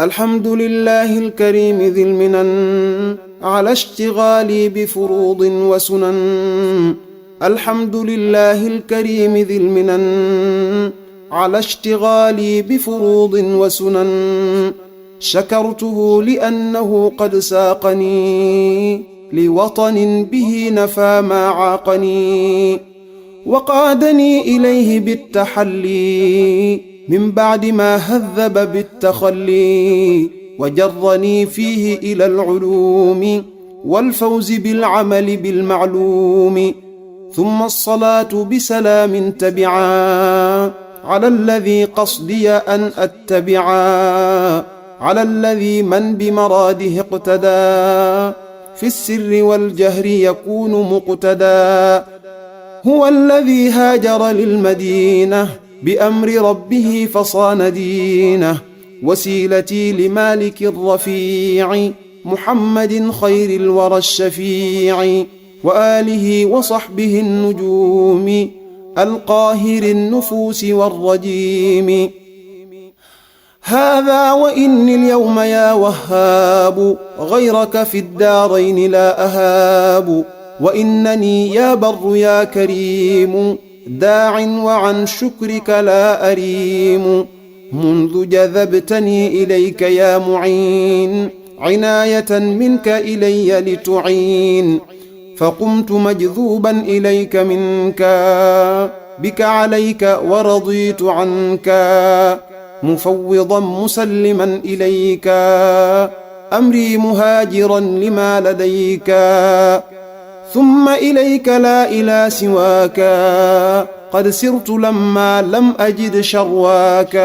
الحمد لله الكريم ذي المنن على اشتغالي بفروض وسنن. الحمد لله الكريم ذي المنن على اشتغالي بفروض وسنن. شكرته لأنه قد ساقني لوطن به نفى ما عاقني، وقادني إليه بالتحلي من بعد ما هذب بالتخلي، وجرني فيه إلى العلوم والفوز بالعمل بالمعلوم. ثم الصلاة بسلام تبعا على الذي قصدي أن أتبعا، على الذي من بمراده اقتدى في السر والجهر يكون مقتدى. هو الذي هاجر للمدينة بأمر ربه فصان دينه، وسيلتي لمالك الرفيع محمد خير الورى الشفيع، وآله وصحبه النجوم القاهر النفوس والرجيم. هذا وإني اليوم يا وهاب غيرك في الدارين لا أهاب، وإنني يا بر يا كريم داع وعن شكرك لا أريم. منذ جذبتني إليك يا معين عناية منك إلي لتعين، فقمت مجذوبا إليك منك بك عليك ورضيت عنك، مفوضا مسلما إليك أمري مهاجرا لما لديك. ثم إليك لا إلى سواك قد سرت لما لم أجد شرواك،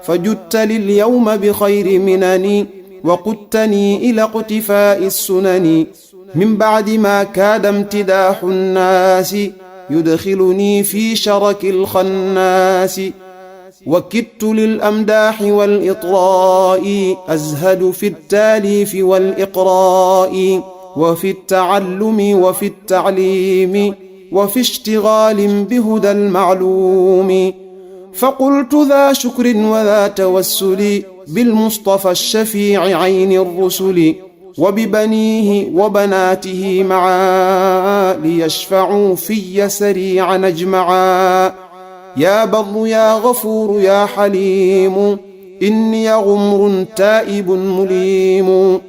فجدت لليوم بخير منني وقدتني إلى اقتفاء السنن. من بعد ما كاد امتداح الناس يدخلني في شرك الخناس، وكدت للأمداح والإطراء أزهد في التاليف والإقراء، وفي التعلم وفي التعليم وفي اشتغال بهدى المعلوم. فقلت ذا شكر وذا توسل بالمصطفى الشفيع عين الرسل، وببنيه وبناته معا ليشفعوا في سريعا أجمعا. يا بر يا غفور يا حليم إني غمر تائب مليم.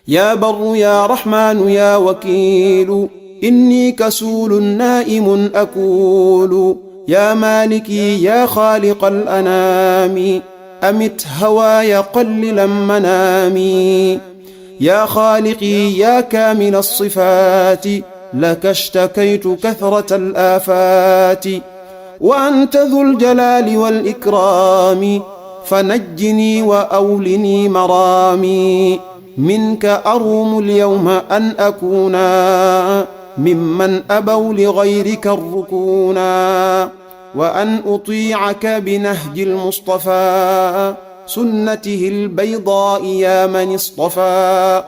يا بر يا رحمن يا وكيل إني كسول نائم أكول. يا مالكي يا خالق الأنام أمت هواي قللا منامي. يا خالقي يا كامل الصفات لك اشتكيت كثرة الآفات، وأنت ذو الجلال والإكرام فنجني وأولني مرامي. منك أروم اليوم أن أكونا ممن أبوا لغيرك الركونا، وأن أطيعك بنهج المصطفى سنته البيضاء يا من اصطفى.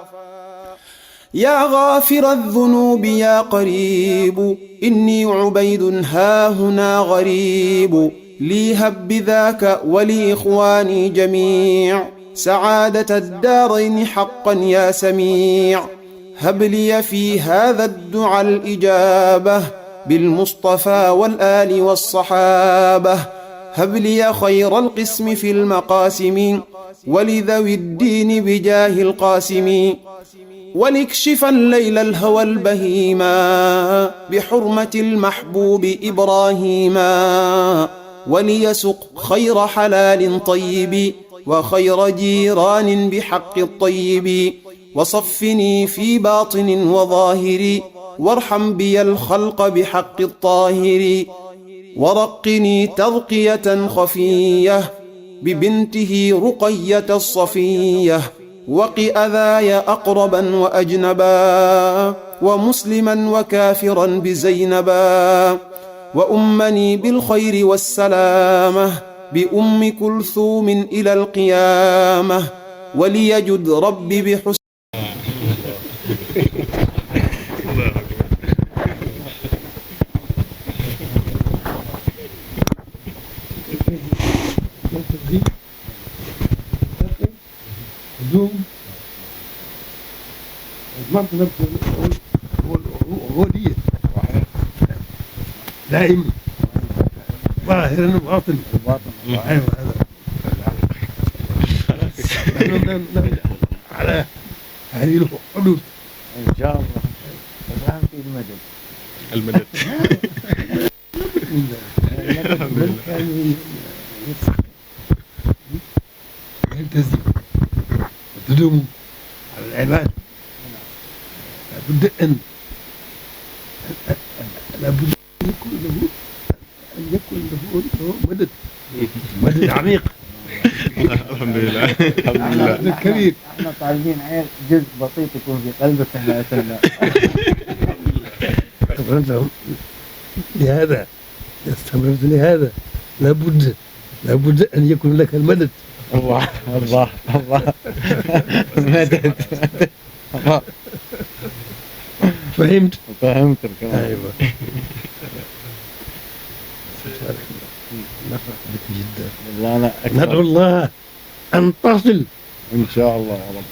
يا غافر الذنوب يا قريب إني عبيد هاهنا غريب. لي هب بذاك ولإخواني جميع سعادة الدارين حقا يا سميع. هب لي في هذا الدعاء الإجابة بالمصطفى والآل والصحابة. هب لي خير القسم في المقاسم ولذوي الدين بجاه القاسم. وليكشف الليل الهوى البهيما بحرمة المحبوب إبراهيما. وليسق خير حلال طيب وخير جيران بحق الطيب. وصفني في باطن وظاهر وارحم بي الخلق بحق الطاهر. ورقني ترقية خفية ببنته رقية الصفية. وق أذاي أقربا وأجنبا ومسلما وكافرا بزينبا. وأمني بالخير والسلامة بأم كلثوم إلى القيامة. وليجد ربي بحسن دوم المطلب هو دي دائما ظاهرا وباطنا ايوه هذا على هذه الحدود ان شاء الله. الآن في المدد من كان يلتزم وتدوم على العبادة لابد أن يكون له مدد عميق. الحمد لله الحمد لله. مدد كبير. احنا طالبين جزء بسيط يكون في قلبك احنا أسلنا. استمرت لهذا استمرت لهذا لابد أن يكون لك المدد. الله الله الله مدد الله. فهمت كمان. أيوة. نفرح بك جدا. والله انا ندعو الله أن تصل ان شاء الله يا رب.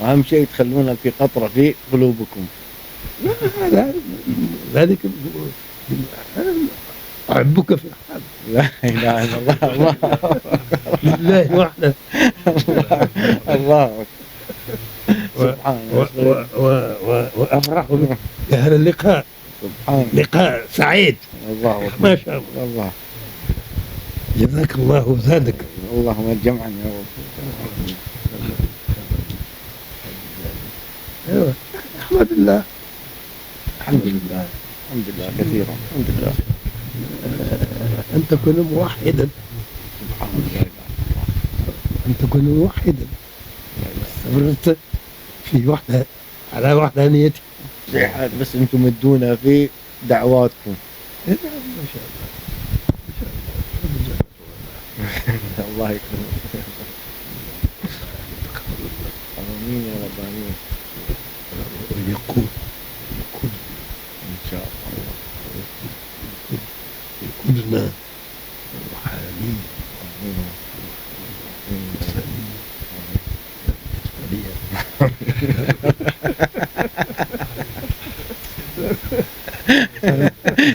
اهم شيء تخلونا في قطره في قلوبكم. ذلك أحبك في الحال. لا اله الا الله. الله لله وحده. الله سبحان وأفرح بهذا اللقاء. سبحان لقاء سعيد. الله ما شاء الله. الله جزاك الله وزادك. اللهم جمعا يا رب. أيوة. أحمد الله. الحمد لله الحمد لله كثيرا الحمد لله. أن تكون موحدا. سبحان الله. أن تكون موحدا. استمرت في وحدة على وحدانيتك. زي حال بس انتم مدونا في دعواتكم. ما شاء الله. الله يكرمك. امين يا رب امين. ويكون ان شاء الله. كلنا روحانيين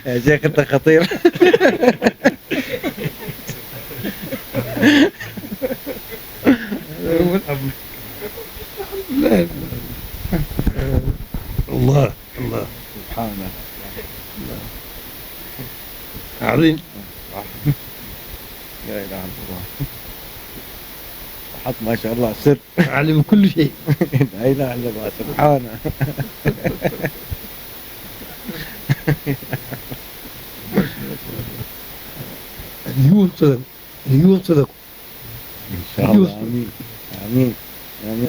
يا شيخ انت خطير. الله الله سبحانه عظيم. لا اله الا الله. حط ما شاء الله سر. عالم كل شيء. لا اله الا الله سبحانه. ليوصلكم ان شاء الله. امين امين امين.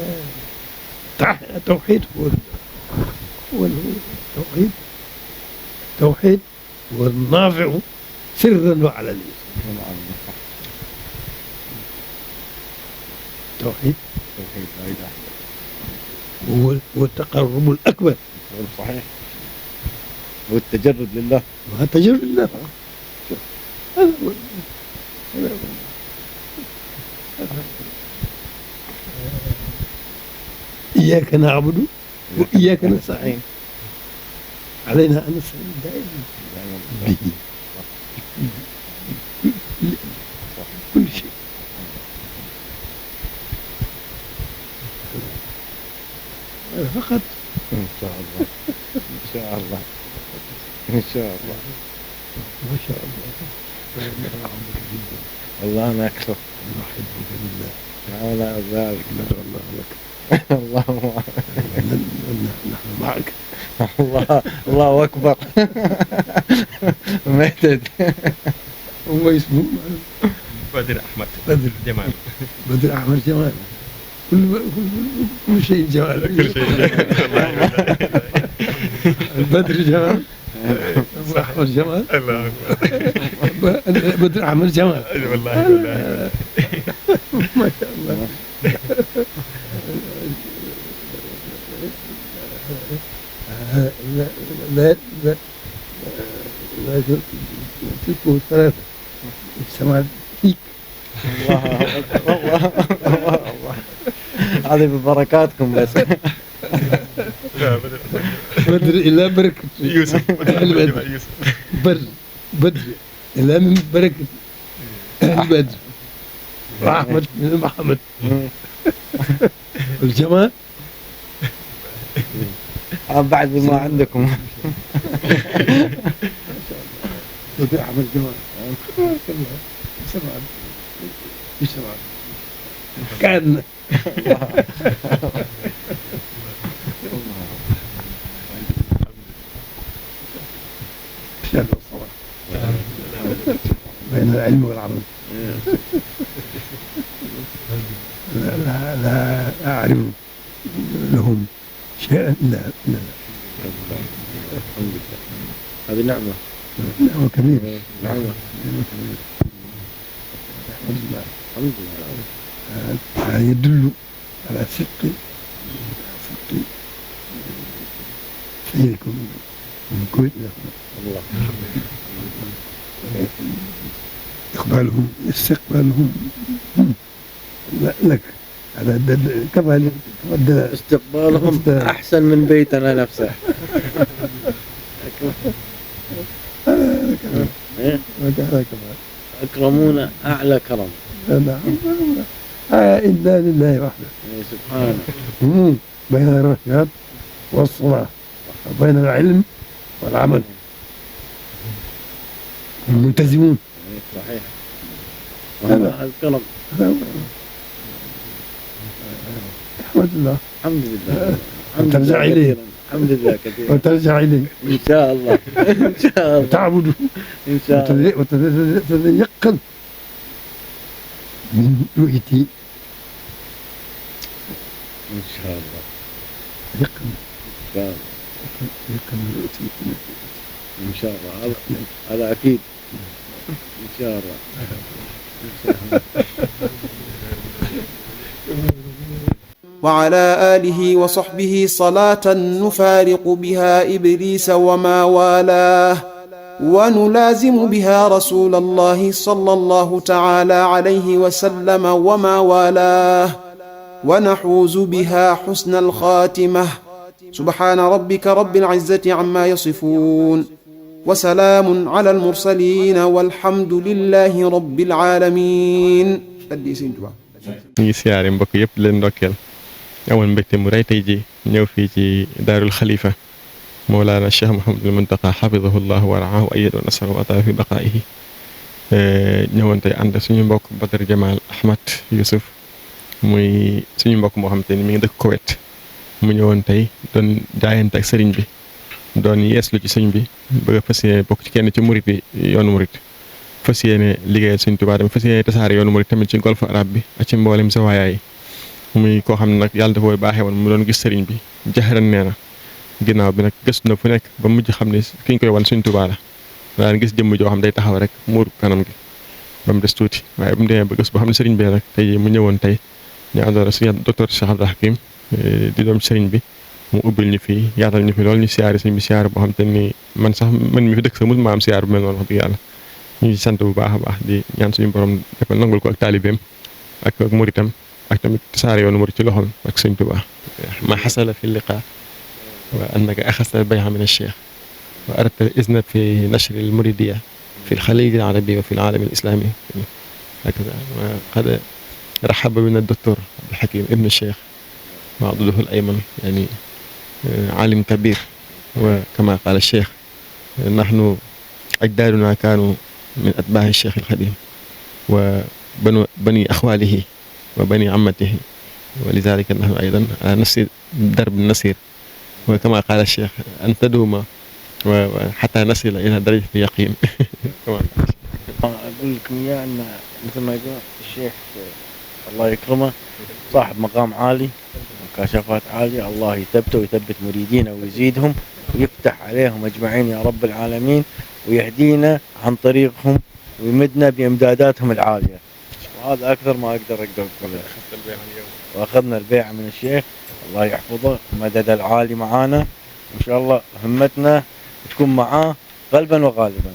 التوحيد هو التوحيد هو النافع سرا وعلانية. التوحيد لا اله الا الله هو التقرب الأكبر. صحيح. والتجرد لله. وهذا تجرد لله. هذا هو إياك نعبد وإياك نستعين. علينا أن نستعين دائما به كل شيء. فقط ان شاء الله ان شاء الله ان شاء الله. ما شاء الله. الله انا اكثر. نحبك بالله. ولا ذلك. ندعو الله لك. اللهم نحن معك. الله اكبر. مدد. هو اسمه بدر أحمد بدر جمال. بدر أحمد جمال. كل شيء جمال. كل شيء البدر جمال. أبو أحمد جمال. الله أكبر. بدر أحمد جمال. والله والله. ما شاء الله. لا تلكوا ثلاثة السماء فيك. الله والله والله هذه ببركاتكم بس. بدر إلى بركة يوسف بدر يوسف بدر إلى من بركة أهل بدر وأحمد من محمد والجمال بعد بما عندكم. أحمد جمال بسرعة كان بين العلم والعمل. لا أعرف لهم شيئا لا الحمد لله هذه نعمة. نعمة كبيرة. نعمة الحمد لله. الحمد لله. هذا يدل على صدق سيركم من الكويت الله إقبالهم استقبالهم لك هذا كفى استقبالهم أحسن من بيتنا نفسه. أكرمونا أعلى كرم. إلا لله وحده سبحانه. بين الرشاد والصلاة وبين العلم والعمل ملتزمون. صحيح. هذا الكرم. الحمد لله. الحمد لله. وترجع إليه. الحمد لله كثيرا. وترجع إليه إن شاء الله. إن شاء الله. وتعبده إن شاء الله. وتتيقن من رؤيتي. إن شاء الله. يقن. إن شاء الله. يقن من رؤيتي. إن شاء الله. هذا أكيد. إن شاء الله. إن شاء الله. وعلى آله وصحبه صلاة نفارق بها إبليس وما والاه ونلازم بها رسول الله صلى الله تعالى عليه وسلم وما والاه ونحوز بها حسن الخاتمة. سبحان ربك رب العزة عما يصفون وسلام على المرسلين والحمد لله رب العالمين. ñu ngi siyaare mbokk yëpp leen ndokkeel amoon mbégte mu rëy tey ji ñëw fii ci daarul xalifa Mawlana Cheikh Mouhamadul Muntaqa xafidahu llah wa raahu wa ayyadahu wa nasarahu wa ataala fi baqaa'ihi ñëwoon tey ànd suñu mbokk Badar Jamal Ahmad Youssouf muy suñu mbokk moo xam te ni mi ngi dëkk Koweït mu ñëwoon tey doon jaayante ak sëriñ bi doon yeeslu ci sëriñ bi bëgg a fas yéene bokk ci kenn ci murit yi yoonu murit fas yéene liggéeyal Sëriñ Tuubaa tamit fas yéene tasaare yoonu murit tamit ci golfe arab bi ak ci mboolem zawaayaa yi muy koo xam ne nag yàlla dafa koy baaxee woon mu doon gis sëriñ bi jaxaran nee na ginnaaw bi nag gëstu na fu nekk ba mujj xam ne ki ñu koy wan Sëriñ Tuubaa la daan gis jëmm joo xam day taxaw rek muur kanam gi ba mu des tuuti waaye bu mu demee ba gës boo xam ne sëriñ bi nag tey mu ñëwoon tey ñu àndoon ak suñu docteur Cheikh Abdou Hakim di doom sëriñ bi mu ubbil ñu fi yaatal ñu fi loolu ñu siyaare sëriñ bi siyaare boo xam te ni man mi fi dëkk sax mosuma am siyaare bu mel noonu wax dëgg yàlla ñu ngi sant bu baax a baax di ñaan suñu borom dafa nangul ko ak taalibeem ak muritam ak tamit saare yoonu murit ci loxoom ak Sëriñ Tuubaa ma xasala fi liqa wa annaka axasta al-bay'a min ash-cheikh wa aradta al-izna fi nashr al-muridiyya fi al-khalij al-arabi wa fi al-alam al-islami هكذا قد رحب بنا الدكتور عبد الحكيم ابن الشيخ وعضده الأيمن يعني عالم كبير وكما قال الشيخ نحن أجدادنا كانوا من أتباع الشيخ الخديم وبني أخواله وبني عمته ولذلك نحن أيضا على نفس درب النسير وكما قال الشيخ أن تدوم وحتى نصل إلى درجة اليقين. أقول لكم إياه أن مثل ما يقول الشيخ الله يكرمه صاحب مقام عالي وكشافات عالية، الله يثبته ويثبت مريدينه ويزيدهم ويفتح عليهم أجمعين يا رب العالمين ويهدينا عن طريقهم ويمدنا بإمداداتهم العالية، وهذا أكثر ما أقدر أقوله. وأخذنا البيعة من الشيخ الله يحفظه مدد العالي معانا، وإن شاء الله همتنا تكون معاه قلبا وغالبا.